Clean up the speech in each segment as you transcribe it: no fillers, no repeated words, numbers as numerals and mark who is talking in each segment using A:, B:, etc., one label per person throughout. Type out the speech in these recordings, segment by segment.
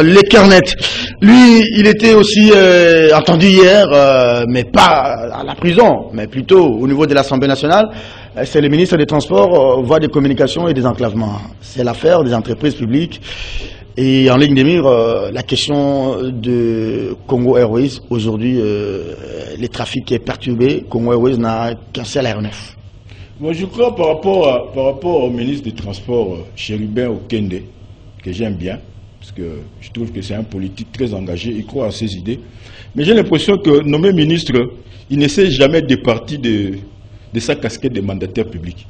A: les Kernet. Lui, il était aussi entendu hier, mais pas à la prison, mais plutôt au niveau de l'Assemblée nationale. C'est le ministre des Transports, voie des communications et des enclavements. C'est l'affaire des entreprises publiques. Et en ligne de mire, la question de Congo Airways. Aujourd'hui, le trafic est perturbé. Congo Airways n'a qu'un seul aéronef.
B: Moi, je crois par rapport au ministre des Transports, Chérubin Okende, que j'aime bien, parce que je trouve que c'est un politique très engagé, il croit à ses idées. Mais j'ai l'impression que nommé ministre, il n'essaie jamais de partir de sa casquette de mandataire public.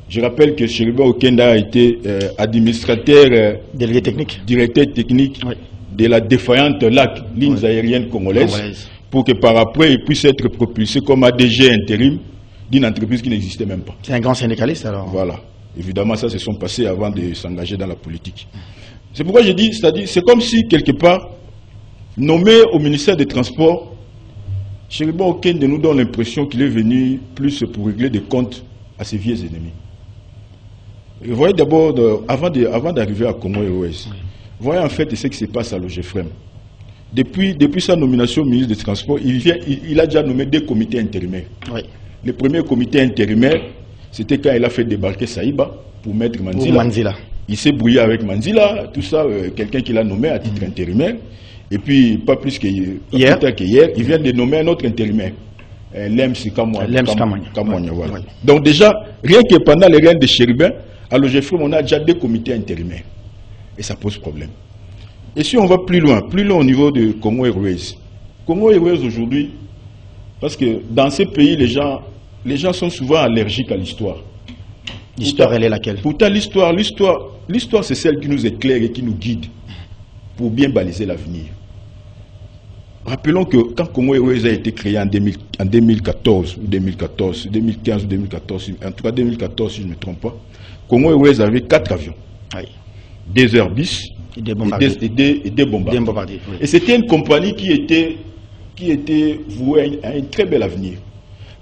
B: Je rappelle que Chérubin Okende a été administrateur,
A: délégué technique,
B: directeur technique oui. de la défaillante LAC, lignes oui. aériennes congolaises, pour que par après il puisse être propulsé comme ADG intérim d'une entreprise qui n'existait même pas.
A: C'est un grand syndicaliste alors.
B: Voilà. Évidemment, ça se sont passés avant de s'engager dans la politique. C'est pourquoi je dis, c'est-à-dire, c'est comme si quelque part, nommé au ministère des Transports, Chérubin Okende nous donne l'impression qu'il est venu plus pour régler des comptes à ses vieux ennemis. Et vous voyez d'abord, avant d'arriver à Congo Airways, vous voyez en fait ce qui se passe à l'OGEFREM. Depuis sa nomination au ministre des Transports, il a déjà nommé 2 comités intérimaires. Oui. Le premier comité intérimaire, c'était quand il a fait débarquer Saïba pour mettre Manzila. Il s'est brouillé avec Manzila, tout ça, quelqu'un qui l'a nommé à titre intérimaire. Et puis, pas plus que hier, il vient de nommer un autre intérimaire. Lems Kamwanya. Voilà. Ouais. Donc déjà, rien que pendant les règnes de Chérubin, à l'OGEFREM, on a déjà 2 comités intérimaires. Et ça pose problème. Et si on va plus loin au niveau de Congo Airways. Congo Airways aujourd'hui, parce que dans ces pays, les gens sont souvent allergiques à l'histoire.
A: L'histoire, elle est laquelle?
B: Pourtant, l'histoire, c'est celle qui nous éclaire et qui nous guide pour bien baliser l'avenir. Rappelons que quand Congo Airways a été créé en 2014 ou 2014, 2015 ou 2014, en tout cas 2014 si je ne me trompe pas, Congo Airways avait 4 avions. Oui. 2 Airbus et des bombardiers. Oui. Et c'était une compagnie qui était vouée à un très bel avenir.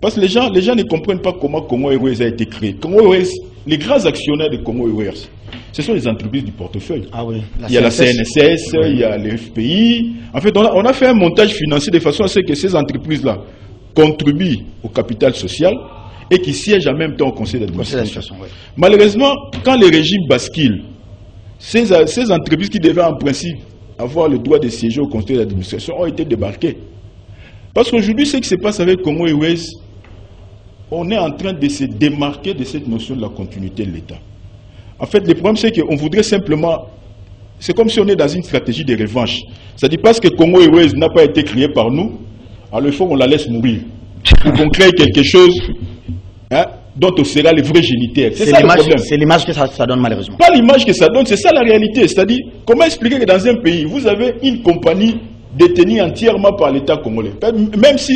B: Parce que les gens ne comprennent pas comment Congo Airways a été créé. Congo Airways, les grands actionnaires de Congo Airways, ce sont les entreprises du portefeuille. Ah oui, il y a la CNSS, oui. Il y a le FPI. En fait, on a fait un montage financier de façon à ce que ces entreprises-là contribuent au capital social et qui siègent en même temps au conseil d'administration. Oui. Malheureusement, quand les régimes basculent, ces entreprises qui devaient en principe avoir le droit de siéger au conseil d'administration ont été débarquées. Parce qu'aujourd'hui, ce qui se passe avec Congo Airways, on est en train de se démarquer de cette notion de la continuité de l'État. En fait, le problème, c'est qu'on voudrait simplement... C'est comme si on est dans une stratégie de revanche. C'est-à-dire parce que Congo Airways n'a pas été créé par nous, alors il faut qu'on la laisse mourir. Pour qu'on crée quelque chose dont on sera les vrais génitaires. C'est ça le problème. C'est l'image que ça donne malheureusement. Pas l'image que ça donne, c'est ça la réalité. C'est-à-dire, comment expliquer que dans un pays, vous avez une compagnie détenue entièrement par l'État congolais. Même si...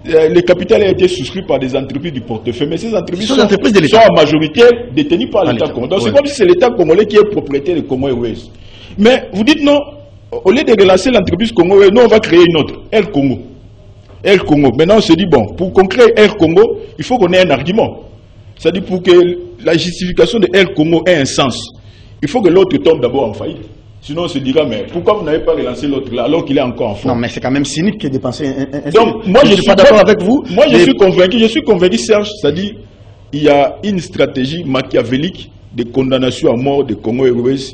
B: le capital a été souscrit par des entreprises du portefeuille, mais ces entreprises sont en majorité détenues par l'État congolais. Donc c'est comme si c'est l'État congolais qui est propriétaire de Congo Airways. Mais vous dites non, au lieu de relancer l'entreprise Congo Airways, nous on va créer une autre, Air Congo. Air Congo. Maintenant on se dit, bon, pour qu'on crée Air Congo, il faut qu'on ait un argument. C'est-à-dire pour que la justification de Air Congo ait un sens, il faut que l'autre tombe d'abord en faillite. Sinon, on se dira, mais pourquoi vous n'avez pas relancé l'autre là, alors qu'il est encore en forme?
A: Non, mais c'est quand même cynique de dépenser un
B: Donc, moi, je ne suis pas d'accord avec vous. Moi, je suis convaincu, Serge, c'est-à-dire, il y a une stratégie machiavélique de condamnation à mort de Congo Airways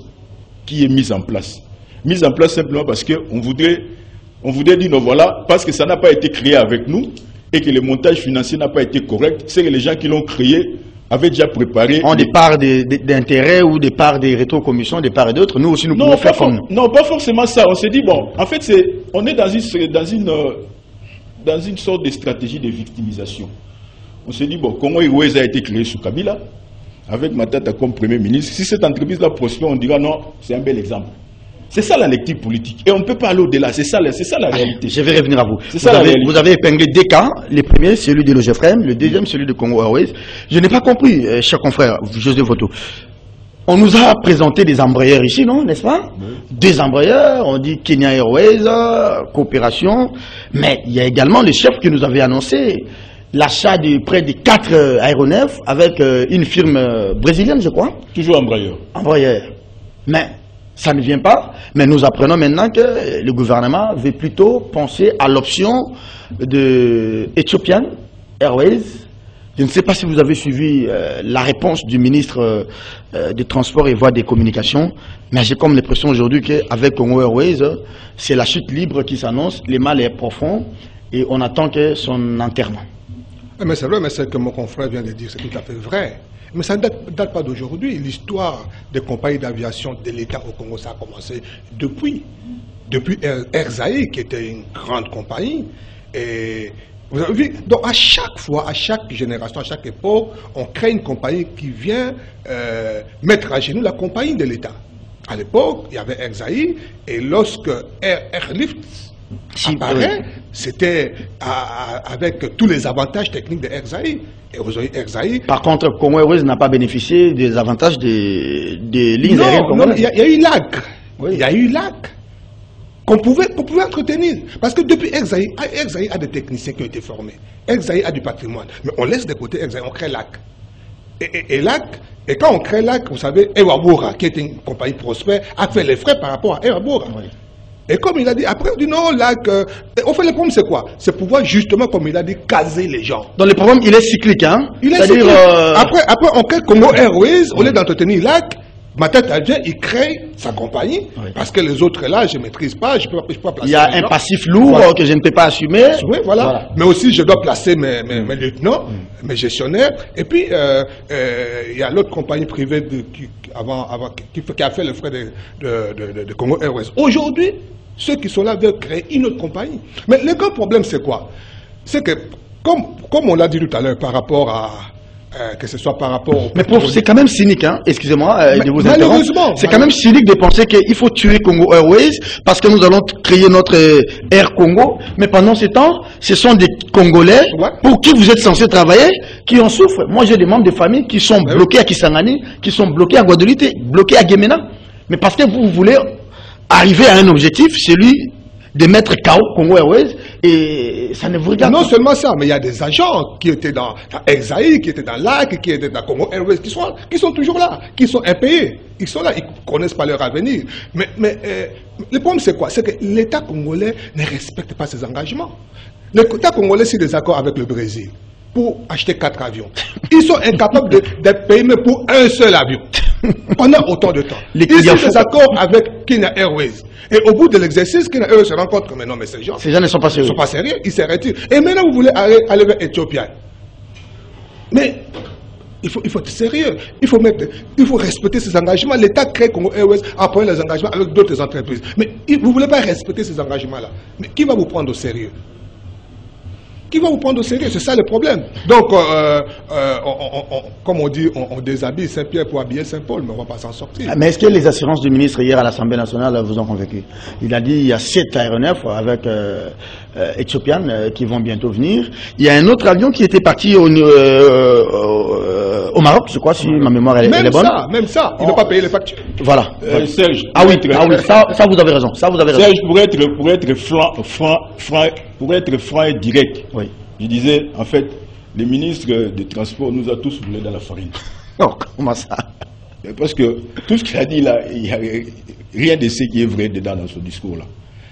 B: qui est mise en place. Mise en place simplement parce qu'on voudrait dire, non, voilà, parce que ça n'a pas été créé avec nous et que le montage financier n'a pas été correct, c'est que les gens qui l'ont créé avaient déjà préparé...
A: On des parts d'intérêt ou des parts des rétrocommissions, des parts et d'autres. Nous aussi, nous pouvons faire comme nous.
B: Non, pas forcément ça. On s'est dit, bon, en fait, on est dans une sorte de stratégie de victimisation. On s'est dit, bon, Congo Airways a été créé sous Kabila, avec Matata comme Premier ministre. Si cette entreprise-là prospère, on dira non, c'est un bel exemple. C'est ça la lecture politique. Et on ne peut pas aller au-delà. C'est ça la réalité.
A: Je vais revenir à vous. Vous avez épinglé 2 cas. Le premier, celui de l'OGEFREM. Le deuxième, celui de Congo Airways. Je n'ai pas compris, cher confrère, Joseph Voto. On nous a présenté des embrayeurs ici, non, n'est-ce pas? Oui. Des embrayeurs, on dit Kenya Airways, coopération. Mais il y a également le chef qui nous avait annoncé l'achat de près de 4 aéronefs avec une firme brésilienne, je crois.
B: Toujours embrayeur.
A: Embrayeur. Mais... ça ne vient pas, mais nous apprenons maintenant que le gouvernement veut plutôt penser à l'option de Ethiopian Airways. Je ne sais pas si vous avez suivi la réponse du ministre des Transports et Voies des Communications, mais j'ai comme l'impression aujourd'hui qu'avec Congo Airways, c'est la chute libre qui s'annonce, le mal est profond et on attend que son enterrement.
C: Mais c'est vrai, mais ce que mon confrère vient de dire, c'est tout à fait vrai. Mais ça ne date pas d'aujourd'hui. L'histoire des compagnies d'aviation de l'État au Congo, ça a commencé depuis Air Zaïre, qui était une grande compagnie. Et vous avez vu, donc à chaque fois, à chaque génération, à chaque époque, on crée une compagnie qui vient mettre à genoux la compagnie de l'État. À l'époque, il y avait Air Zaïre, et lorsque Airlift apparaît, c'était avec tous les avantages techniques de Air Zaïre. Et aujourd'hui, Air Zaïre...
A: Par contre, Congo Airways n'a pas bénéficié des avantages des lignes aériennes.
C: Non, il y a eu l'AC. Oui. Il y a eu l'AC qu'on pouvait entretenir. Parce que depuis Air Zaïre a des techniciens qui ont été formés. Air Zaïre a du patrimoine. Mais on laisse de côté Air Zaïre, on crée l'AC. Et l'AC, et quand on crée l'AC, vous savez, Air Bora, qui était une compagnie prospère, a fait les frais par rapport à Air Bora. Oui. Et comme il a dit, après on dit non, là, au fait le problème c'est quoi? C'est pouvoir justement, comme il a dit, caser les gens.
A: Donc le problème il est cyclique, hein?
C: Il est cyclique. Après on crée Congo Airways, au lieu d'entretenir l'AC, ma tête à Dieu, il crée sa compagnie, parce que les autres là, je ne maîtrise pas, je peux pas placer.
A: Il y a un passif lourd que je ne peux pas assumer.
C: Oui, voilà. Mais aussi je dois placer mes lieutenants, mes gestionnaires, et puis il y a l'autre compagnie privée qui a fait le frais de Congo Airways. Aujourd'hui, ceux qui sont là veulent créer une autre compagnie. Mais le grand problème, c'est quoi? C'est que, comme on l'a dit tout à l'heure, par rapport à... que ce soit par rapport au...
A: Mais c'est quand même cynique, hein? Excusez-moi de vous interrompre. C'est quand même cynique de penser qu'il faut tuer Congo Airways parce que nous allons créer notre Air Congo. Mais pendant ce temps, ce sont des Congolais pour qui vous êtes censé travailler, qui en souffrent. Moi, j'ai des membres de famille qui sont bloqués à Kisangani, qui sont bloqués à Guadeloupe, bloqués à Guémena. Mais parce que vous voulez arriver à un objectif, celui de mettre KO Congo Airways, et ça ne vous regarde pas.
C: Non seulement ça, mais il y a des agents qui étaient dans Air Zaïre, qui étaient dans l'AC, qui étaient dans Congo Airways, qui sont toujours là, qui sont impayés. Ils sont là, ils ne connaissent pas leur avenir. Mais le problème c'est quoi? C'est que l'État congolais ne respecte pas ses engagements. L'État congolais signe des accords avec le Brésil pour acheter 4 avions. Ils sont incapables de payer même pour un seul avion pendant autant de temps. Ils signent des accords avec Kenya Airways. Et au bout de l'exercice, Kenya Airways se rend compte que mais non, mais ces gens
A: ne sont pas sérieux.
C: Ils ne sont pas sérieux, ils se retirent. Et maintenant, vous voulez aller vers Éthiopie. Mais il faut être sérieux. Il faut respecter ses engagements. L'État crée Congo Airways a pris les engagements avec d'autres entreprises. Mais vous ne voulez pas respecter ces engagements-là. Mais qui va vous prendre au sérieux? Qui va vous prendre au sérieux? C'est ça le problème. Donc, comme on dit, on déshabille Saint-Pierre pour habiller Saint-Paul, mais on ne va pas s'en sortir.
A: Mais est-ce que les assurances du ministre hier à l'Assemblée nationale vous ont convaincu? Il a dit il y a 7 aéronefs avec Ethiopian qui vont bientôt venir. Il y a un autre avion qui était parti au Maroc, je crois, si ma mémoire est bonne.
C: Même ça, ils n'ont pas payé les factures.
A: Voilà.
B: Serge,
A: ça vous avez raison.
B: Serge, pour être franc et direct, je disais, en fait, le ministre des Transports nous a tous voulés dans la farine.
A: Non, comment ça?
B: Parce que tout ce qu'il a dit là, il n'y a rien de ce qui est vrai dedans dans son discours là.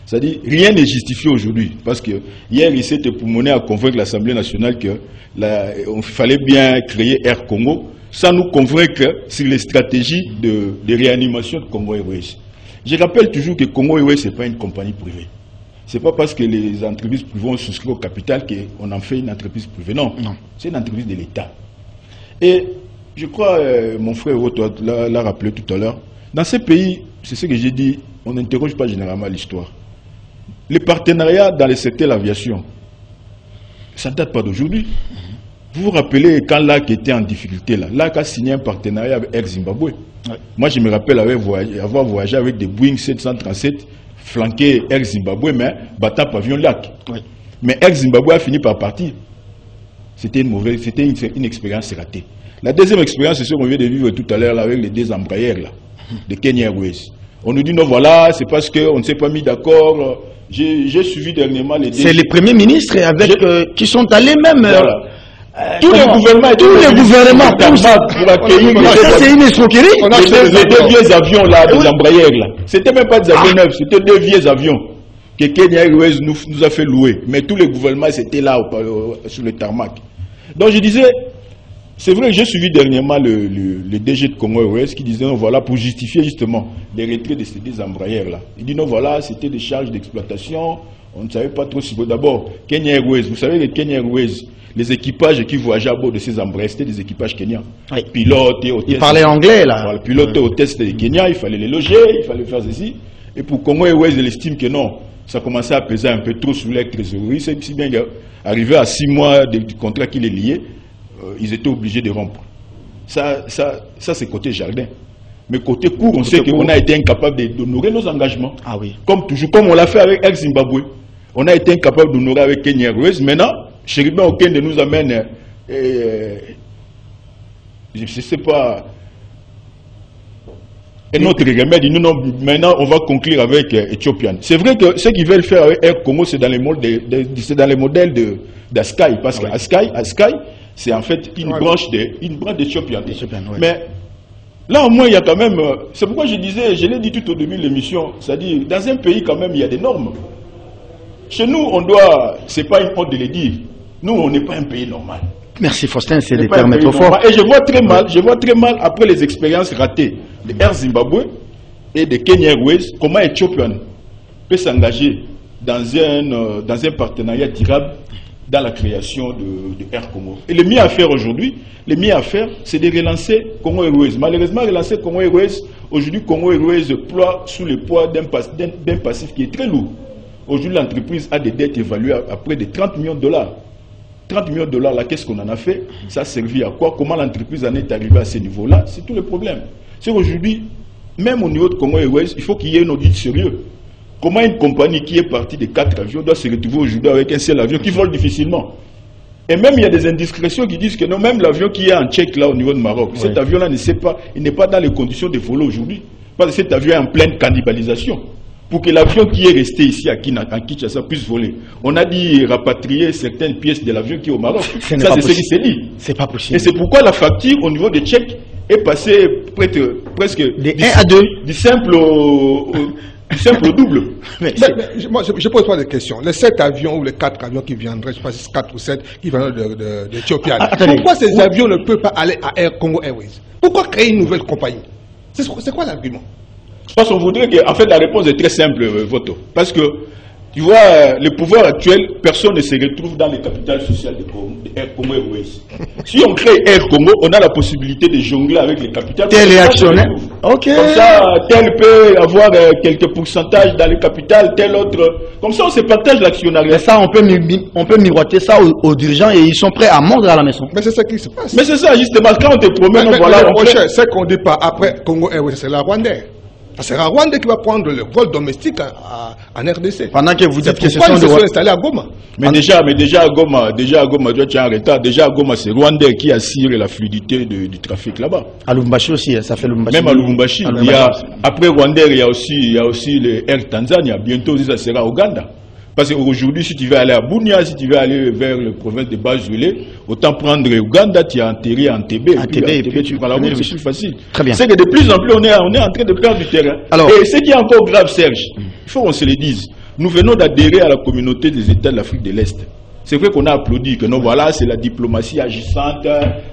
B: C'est-à-dire, rien n'est justifié aujourd'hui. Parce que hier, il s'était époumoné à convaincre l'Assemblée nationale qu'il fallait bien créer Air Congo, sans nous convaincre sur les stratégies de réanimation de Congo Airways. Je rappelle toujours que Congo Airways, ce n'est pas une compagnie privée. Ce n'est pas parce que les entreprises privées ont souscrit au capital qu'on en fait une entreprise privée. Non. C'est une entreprise de l'État. Et je crois, mon frère l'a rappelé tout à l'heure, dans ces pays, c'est ce que j'ai dit, on n'interroge pas généralement l'histoire. Les partenariats dans le secteur de l'aviation, ça ne date pas d'aujourd'hui. Vous vous rappelez quand l'AC était en difficulté, l'AC a signé un partenariat avec Air Zimbabwe. Moi, je me rappelle avoir voyagé avec des Boeing 737 flanqué Air Zimbabwe, mais battant pavillon LAC. Mais Air Zimbabwe a fini par partir. C'était une expérience ratée. La deuxième expérience, c'est ce qu'on vient de vivre tout à l'heure avec les 2 employeurs de Kenya Airways. On nous dit non, voilà, c'est parce qu'on ne s'est pas mis d'accord. J'ai suivi dernièrement les...
A: C'est les premiers ministres qui sont allés même
B: Tous les gouvernements pour accueillir.
A: C'est une escroquerie.
B: Les deux vieux avions là, des embrayeurs là. C'était même pas des avions neufs, c'était deux vieux avions que Kenya Airways nous a fait louer. Mais tous les gouvernements c'était là sur le tarmac. Donc je disais, c'est vrai que j'ai suivi dernièrement le DG de Congo Airways qui disait non, voilà, pour justifier justement les retraits de ces deux embrayeurs là. Il dit non, voilà, c'était des charges d'exploitation, on ne savait pas trop si. D'abord, Kenya Airways, vous savez que Kenya Airways, les équipages qui voyageaient à bord de ces embrayeurs, c'était des équipages kenyans.
A: Oui.
B: Pilotes et hôtesses.
A: Ils parlaient anglais là.
B: Voilà, pilotes et hôtesses des Kenyans, il fallait les loger, il fallait faire ceci. Et pour Congo Airways, il estime que non, ça commençait à peser un peu trop sur leur trésorerie. C'est si bien qu'arrivé à 6 mois du contrat qui les liait, ils étaient obligés de rompre. Ça c'est côté jardin. Mais côté court, on sait qu'on a été incapable d'honorer nos engagements.
A: Ah oui.
B: Comme toujours, comme on l'a fait avec Air Zimbabwe. On a été incapable d'honorer avec Kenya Airways. Maintenant, Chéribin Okende nous amène, je ne sais pas, un autre remède. Non, maintenant, on va conclure avec Ethiopian. C'est vrai que ce qu'ils veulent faire avec Air Congo, c'est dans les modèles d'Askai. Parce que Askai, c'est en fait une branche d'Ethiopian. Mais là, au moins, il y a quand même... C'est pourquoi je disais, je l'ai dit tout au début de l'émission, c'est-à-dire, dans un pays, quand même, il y a des normes. Chez nous, on doit... C'est pas une honte de le dire. Nous, on n'est pas un pays normal.
A: Merci Faustin, c'est des termes trop forts.
B: Et je vois très mal, après les expériences ratées de Air Zimbabwe et de Kenya Airways, comment Ethiopian peut s'engager dans un partenariat durable dans la création de Air Congo. Et le mieux à faire aujourd'hui, c'est de relancer Congo Airways. Malheureusement, relancer Congo Airways, aujourd'hui, Congo Airways ploie sous le poids d'un passif qui est très lourd. Aujourd'hui, l'entreprise a des dettes évaluées à près de 30 millions de dollars. 30 millions de dollars, là, qu'est-ce qu'on en a fait? Ça a servi à quoi? Comment l'entreprise en est arrivée à ce niveau-là? C'est tout le problème. C'est qu'aujourd'hui, même au niveau de Congo Airways, il faut qu'il y ait un audit sérieux. Comment une compagnie qui est partie de 4 avions doit se retrouver aujourd'hui avec un seul avion qui vole difficilement? Et même il y a des indiscrétions qui disent que non, même l'avion qui est en Tchèque là au niveau de Maroc, cet avion-là ne sait pas, il n'est pas dans les conditions de voler aujourd'hui. Parce que cet avion est en pleine cannibalisation. Pour que l'avion qui est resté ici à Kinshasa puisse voler, on a dit rapatrier certaines pièces de l'avion qui est au Maroc. Ça, c'est ce qui s'est dit.
A: C'est pas possible.
B: Et c'est pourquoi la facture au niveau des Tchèques est passée presque
A: de 1 à 2.
B: Du simple au double.
C: Moi, je pose pas de questions. Les 7 avions ou les 4 avions qui viendraient, je pense 4 ou 7, qui viendraient d'Ethiopia. Pourquoi ces avions ne peuvent pas aller à Air Congo Airways? Pourquoi créer une nouvelle compagnie? C'est quoi l'argument?
B: Parce qu'on voudrait que, en fait, la réponse est très simple, Voto. Parce que, tu vois, le pouvoir actuel, personne ne se retrouve dans les capitales sociales de Air Congo Airways. Si on crée Air Congo, on a la possibilité de jongler avec les capitales.
A: Tel réactionnaire. Ok.
B: Comme ça, tel peut avoir quelques pourcentages dans les capitales, tel autre. Comme ça, on se partage l'actionnariat.
A: Mais ça, on peut miroiter ça aux dirigeants et ils sont prêts à mordre à la maison.
C: Mais c'est ça qui se passe.
B: Mais c'est ça, justement. Quand on te promène, voilà.
C: C'est qu'on dit pas après Congo Airways, c'est la Rwandais. Ça sera Rwanda qui va prendre le vol domestique en RDC.
A: Pendant que vous dites que ce
C: sont installés à Goma.
B: Mais déjà à Goma, tu es en retard. Déjà à Goma, c'est Rwanda qui assure la fluidité du trafic là-bas.
A: À Lubumbashi aussi, ça fait Lubumbashi.
B: Même à Lubumbashi. Après Rwanda, il y a aussi le Air Tanzania. Bientôt, ça sera Ouganda. Parce qu'aujourd'hui, si tu veux aller à Bunia, si tu veux aller vers la province de Bajouélé, autant prendre Ouganda, tu as enterré à Entebbe. Et puis tu prends la route, c'est plus facile.
A: Très bien.
B: C'est que de plus en plus, on est en train de perdre du terrain. Alors, et ce qui est encore grave, Serge, il faut qu'on se le dise. Nous venons d'adhérer à la communauté des États de l'Afrique de l'Est. C'est vrai qu'on a applaudi que non, voilà, c'est la diplomatie agissante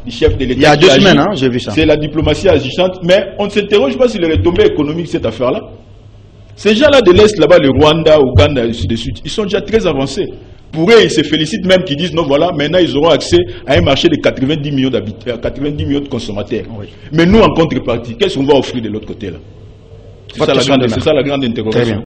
B: du chef de l'État.
A: Il y a 2 semaines, hein, j'ai vu ça.
B: C'est la diplomatie agissante, mais on ne s'interroge pas sur les retombées économiques de cette affaire-là. Ces gens-là de l'Est, là-bas, le Rwanda, Ouganda, et ainsi de suite, ils sont déjà très avancés. Pour eux, ils se félicitent même qu'ils disent, non, voilà, maintenant, ils auront accès à un marché de 90 millions d'habitants, 90 millions de consommateurs. Oui. Mais nous, en contrepartie, qu'est-ce qu'on va offrir de l'autre côté, là? C'est ça la grande interrogation.